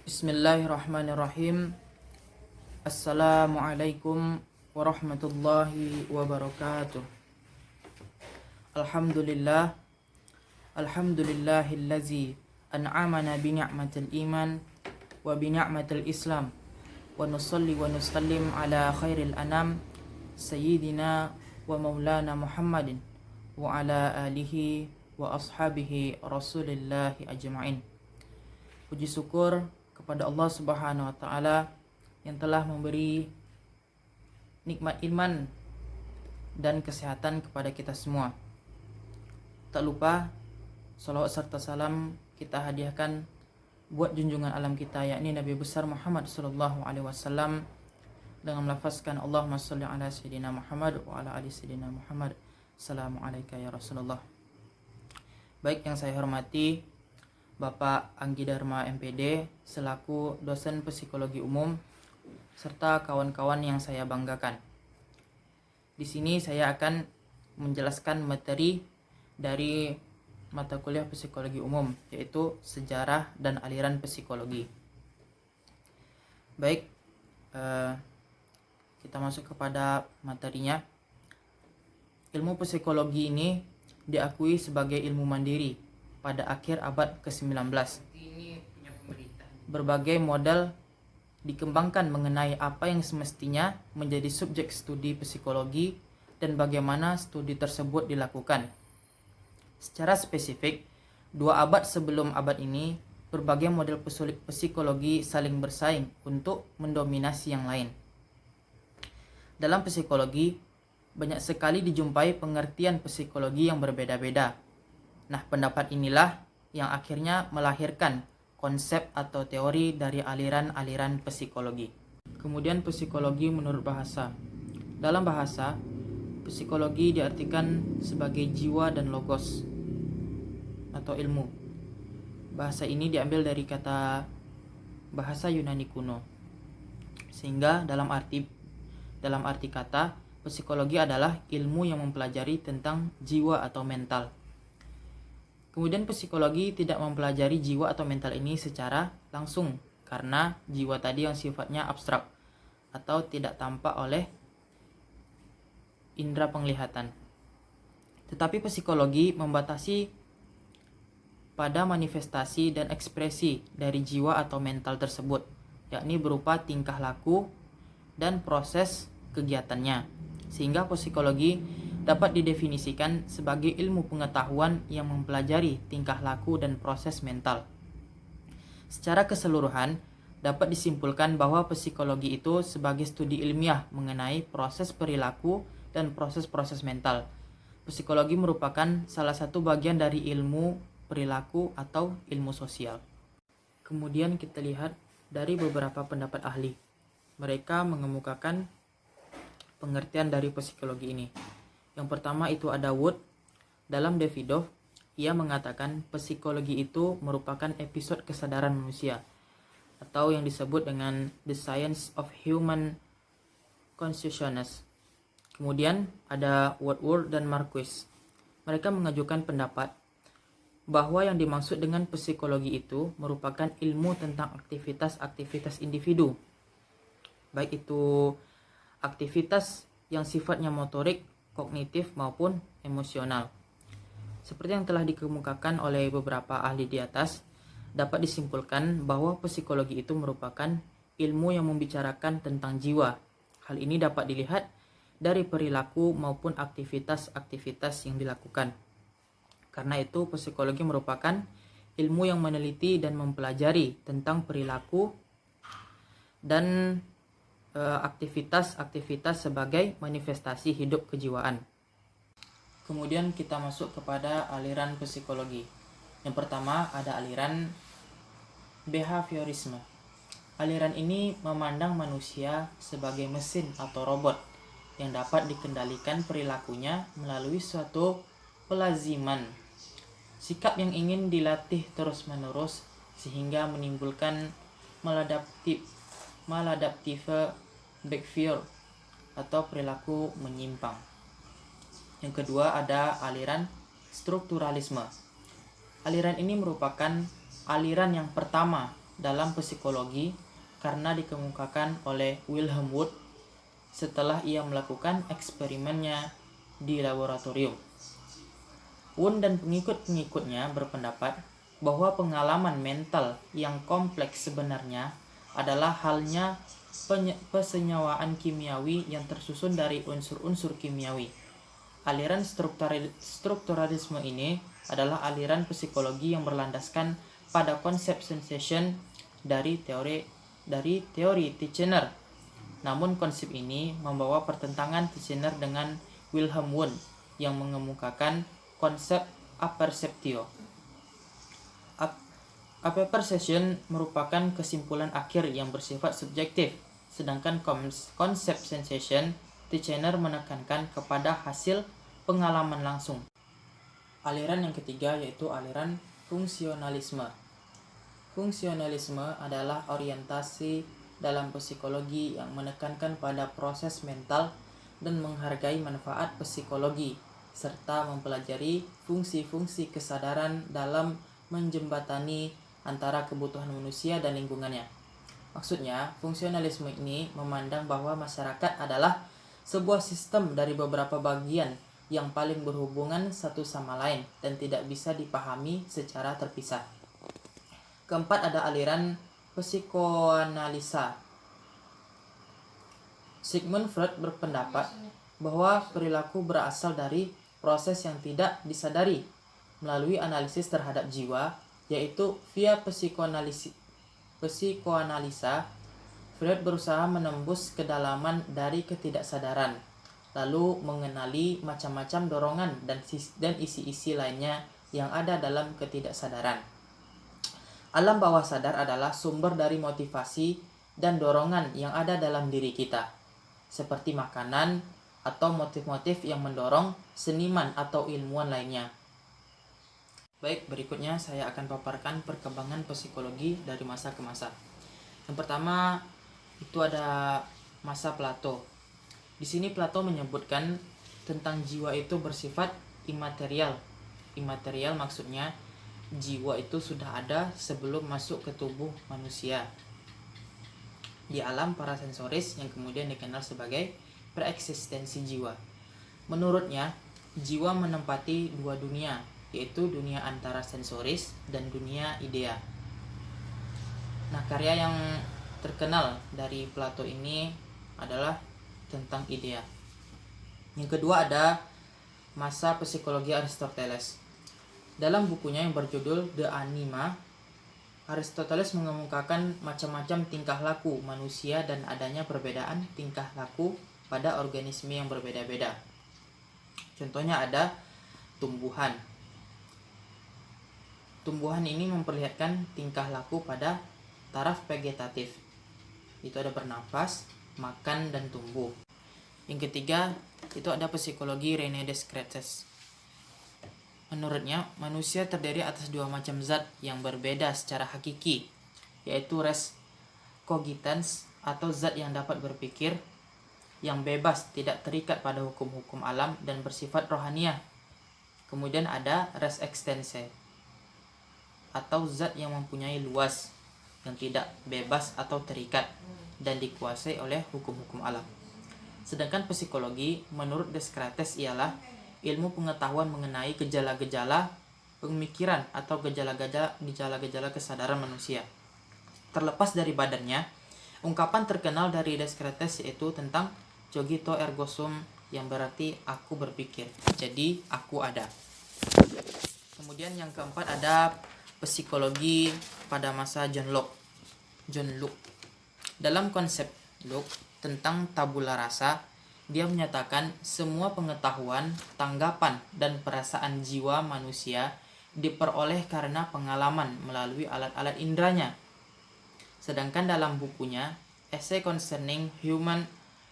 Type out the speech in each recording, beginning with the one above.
Bismillahirrahmanirrahim. Assalamualaikum warahmatullahi wabarakatuh. Alhamdulillah. Alhamdulillahillazi an'amana bi ni'matil iman wa bi ni'matil islam. Wa nusalli wa nusallim ala khairil anam sayyidina wa maulana Muhammadin wa ala alihi wa ashabihi rasulillahi ajma'in. Puji syukur kepada Allah Subhanahu wa taala yang telah memberi nikmat iman dan kesehatan kepada kita semua. Tak lupa salawat serta salam kita hadiahkan buat junjungan alam kita, yakni Nabi besar Muhammad sallallahu alaihi wasallam, dengan melafazkan Allahumma shalli ala sayyidina Muhammad wa ala ali sayyidina Muhammad. Assalamualaikum ya Rasulullah. Baik, yang saya hormati Bapak Anggi Dharma MPD selaku dosen psikologi umum serta kawan-kawan yang saya banggakan. Di sini saya akan menjelaskan materi dari mata kuliah psikologi umum, yaitu sejarah dan aliran psikologi. Baik, kita masuk kepada materinya. Ilmu psikologi ini diakui sebagai ilmu mandiri pada akhir abad ke-19. Berbagai model dikembangkan mengenai apa yang semestinya menjadi subjek studi psikologi dan bagaimana studi tersebut dilakukan. Secara spesifik, 2 abad sebelum abad ini, berbagai model psikologi saling bersaing untuk mendominasi yang lain. Dalam psikologi, banyak sekali dijumpai pengertian psikologi yang berbeda-beda. Nah, pendapat inilah yang akhirnya melahirkan konsep atau teori dari aliran-aliran psikologi. Kemudian psikologi menurut bahasa. Dalam bahasa, psikologi diartikan sebagai jiwa dan logos atau ilmu. Bahasa ini diambil dari kata bahasa Yunani kuno. Sehingga dalam arti kata, psikologi adalah ilmu yang mempelajari tentang jiwa atau mental. Kemudian psikologi tidak mempelajari jiwa atau mental ini secara langsung karena jiwa tadi yang sifatnya abstrak atau tidak tampak oleh indera penglihatan. Tetapi psikologi membatasi pada manifestasi dan ekspresi dari jiwa atau mental tersebut, yakni berupa tingkah laku dan proses kegiatannya. Sehingga psikologi dapat didefinisikan sebagai ilmu pengetahuan yang mempelajari tingkah laku dan proses mental. Secara keseluruhan, dapat disimpulkan bahwa psikologi itu sebagai studi ilmiah mengenai proses perilaku dan proses-proses mental. Psikologi merupakan salah satu bagian dari ilmu perilaku atau ilmu sosial. Kemudian kita lihat dari beberapa pendapat ahli. Mereka mengemukakan pengertian dari psikologi ini. Yang pertama itu ada Wood. Dalam Davidoff, ia mengatakan psikologi itu merupakan episode kesadaran manusia atau yang disebut dengan The Science of Human Consciousness. Kemudian ada Woodward dan Marquis. Mereka mengajukan pendapat bahwa yang dimaksud dengan psikologi itu merupakan ilmu tentang aktivitas-aktivitas individu, baik itu aktivitas yang sifatnya motorik, kognitif maupun emosional. Seperti yang telah dikemukakan oleh beberapa ahli di atas, dapat disimpulkan bahwa psikologi itu merupakan ilmu yang membicarakan tentang jiwa. Hal ini dapat dilihat dari perilaku maupun aktivitas-aktivitas yang dilakukan. Karena itu, psikologi merupakan ilmu yang meneliti dan mempelajari tentang perilaku dan aktivitas-aktivitas sebagai manifestasi hidup kejiwaan. Kemudian kita masuk kepada aliran psikologi. Yang pertama ada aliran behaviorisme. Aliran ini memandang manusia sebagai mesin atau robot yang dapat dikendalikan perilakunya melalui suatu pelaziman. Sikap yang ingin dilatih terus-menerus sehingga menimbulkan maladaptive behavior atau perilaku menyimpang. Yang kedua ada aliran strukturalisme. Aliran ini merupakan aliran yang pertama dalam psikologi karena dikemukakan oleh Wilhelm Wundt setelah ia melakukan eksperimennya di laboratorium. Wundt dan pengikut-pengikutnya berpendapat bahwa pengalaman mental yang kompleks sebenarnya adalah halnya pesenyawaan kimiawi yang tersusun dari unsur-unsur kimiawi. Aliran strukturalisme ini adalah aliran psikologi yang berlandaskan pada konsep sensation dari teori Titchener. Namun konsep ini membawa pertentangan Titchener dengan Wilhelm Wundt yang mengemukakan konsep apperceptio. Apperception merupakan kesimpulan akhir yang bersifat subjektif, sedangkan konsep sensation Titchener menekankan kepada hasil pengalaman langsung. Aliran yang ketiga yaitu aliran fungsionalisme. Fungsionalisme adalah orientasi dalam psikologi yang menekankan pada proses mental dan menghargai manfaat psikologi, serta mempelajari fungsi-fungsi kesadaran dalam menjembatani antara kebutuhan manusia dan lingkungannya. Maksudnya, fungsionalisme ini memandang bahwa masyarakat adalah sebuah sistem dari beberapa bagian yang paling berhubungan satu sama lain dan tidak bisa dipahami secara terpisah. Keempat, ada aliran psikoanalisa. Sigmund Freud berpendapat bahwa perilaku berasal dari proses yang tidak disadari melalui analisis terhadap jiwa, yaitu via psikoanalisa. Freud berusaha menembus kedalaman dari ketidaksadaran, lalu mengenali macam-macam dorongan dan isi-isi lainnya yang ada dalam ketidaksadaran. Alam bawah sadar adalah sumber dari motivasi dan dorongan yang ada dalam diri kita, seperti makanan atau motif-motif yang mendorong seniman atau ilmuwan lainnya. Baik, berikutnya saya akan paparkan perkembangan psikologi dari masa ke masa. Yang pertama itu ada masa Plato. Di sini Plato menyebutkan tentang jiwa itu bersifat imaterial. Imaterial maksudnya jiwa itu sudah ada sebelum masuk ke tubuh manusia di alam parasensoris yang kemudian dikenal sebagai preeksistensi jiwa. Menurutnya, jiwa menempati dua dunia, yaitu dunia antara sensoris dan dunia idea. Nah, karya yang terkenal dari Plato ini adalah tentang idea. Yang kedua ada masa psikologi Aristoteles. Dalam bukunya yang berjudul De Anima, Aristoteles mengemukakan macam-macam tingkah laku manusia dan adanya perbedaan tingkah laku pada organisme yang berbeda-beda. Contohnya ada tumbuhan. Tumbuhan ini memperlihatkan tingkah laku pada taraf vegetatif. Itu ada bernafas, makan, dan tumbuh. Yang ketiga, itu ada psikologi René Descartes. Menurutnya, manusia terdiri atas dua macam zat yang berbeda secara hakiki, yaitu res cogitans atau zat yang dapat berpikir, yang bebas, tidak terikat pada hukum-hukum alam dan bersifat rohaniah. Kemudian ada res extensa atau zat yang mempunyai luas, yang tidak bebas atau terikat dan dikuasai oleh hukum-hukum alam. Sedangkan psikologi menurut Descartes ialah ilmu pengetahuan mengenai gejala-gejala pemikiran atau gejala-gejala kesadaran manusia. Terlepas dari badannya, ungkapan terkenal dari Descartes yaitu tentang cogito ergo sum, yang berarti aku berpikir, jadi aku ada. Kemudian yang keempat ada psikologi pada masa John Locke. Dalam konsep Locke tentang tabula rasa, dia menyatakan semua pengetahuan, tanggapan, dan perasaan jiwa manusia diperoleh karena pengalaman melalui alat-alat indranya. Sedangkan dalam bukunya, Essay Concerning Human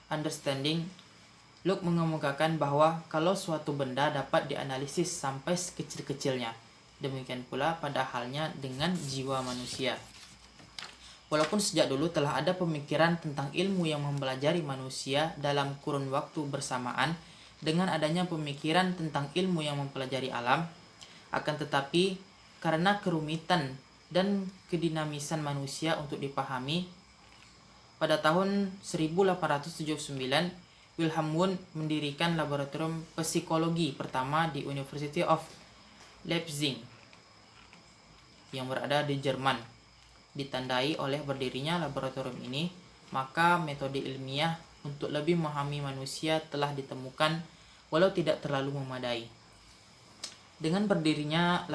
Understanding, Locke mengemukakan bahwa kalau suatu benda dapat dianalisis sampai sekecil-kecilnya, demikian pula pada halnya dengan jiwa manusia. Walaupun sejak dulu telah ada pemikiran tentang ilmu yang mempelajari manusia dalam kurun waktu bersamaan dengan adanya pemikiran tentang ilmu yang mempelajari alam, akan tetapi karena kerumitan dan kedinamisan manusia untuk dipahami. Pada tahun 1879, Wilhelm Wundt mendirikan laboratorium psikologi pertama di University of Leipzig yang berada di Jerman. Ditandai oleh berdirinya laboratorium ini, maka metode ilmiah untuk lebih memahami manusia telah ditemukan walau tidak terlalu memadai. Dengan berdirinya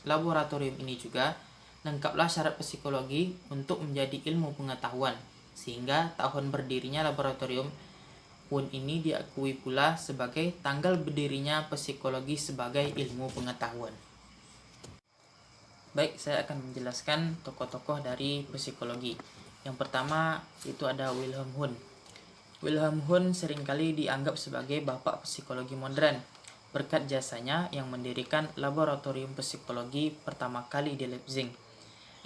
laboratorium ini juga, lengkaplah syarat psikologi untuk menjadi ilmu pengetahuan, sehingga tahun berdirinya laboratorium Wundt ini diakui pula sebagai tanggal berdirinya psikologi sebagai ilmu pengetahuan. Baik, saya akan menjelaskan tokoh-tokoh dari psikologi. Yang pertama itu ada Wilhelm Wundt. Wilhelm Wundt seringkali dianggap sebagai bapak psikologi modern berkat jasanya yang mendirikan laboratorium psikologi pertama kali di Leipzig.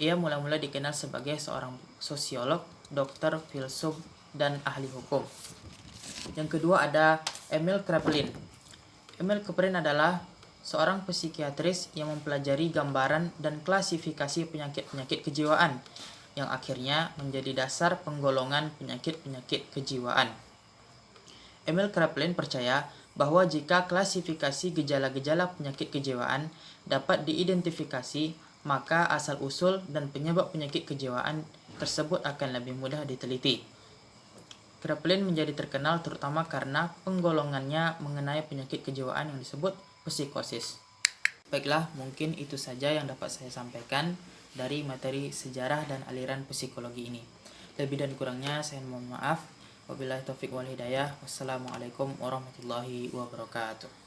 Ia mula-mula dikenal sebagai seorang sosiolog, dokter, filsuf, dan ahli hukum. Yang kedua ada Emil Kraepelin. Emil Kraepelin adalah seorang psikiatris yang mempelajari gambaran dan klasifikasi penyakit-penyakit kejiwaan yang akhirnya menjadi dasar penggolongan penyakit-penyakit kejiwaan. Emil Kraepelin percaya bahwa jika klasifikasi gejala-gejala penyakit kejiwaan dapat diidentifikasi, maka asal-usul dan penyebab penyakit kejiwaan tersebut akan lebih mudah diteliti. Kraepelin menjadi terkenal terutama karena penggolongannya mengenai penyakit kejiwaan yang disebut psikosis. Baiklah, mungkin itu saja yang dapat saya sampaikan dari materi sejarah dan aliran psikologi ini. Lebih dan kurangnya saya mohon maaf. Wabillahi taufiq wal hidayah. Wassalamualaikum warahmatullahi wabarakatuh.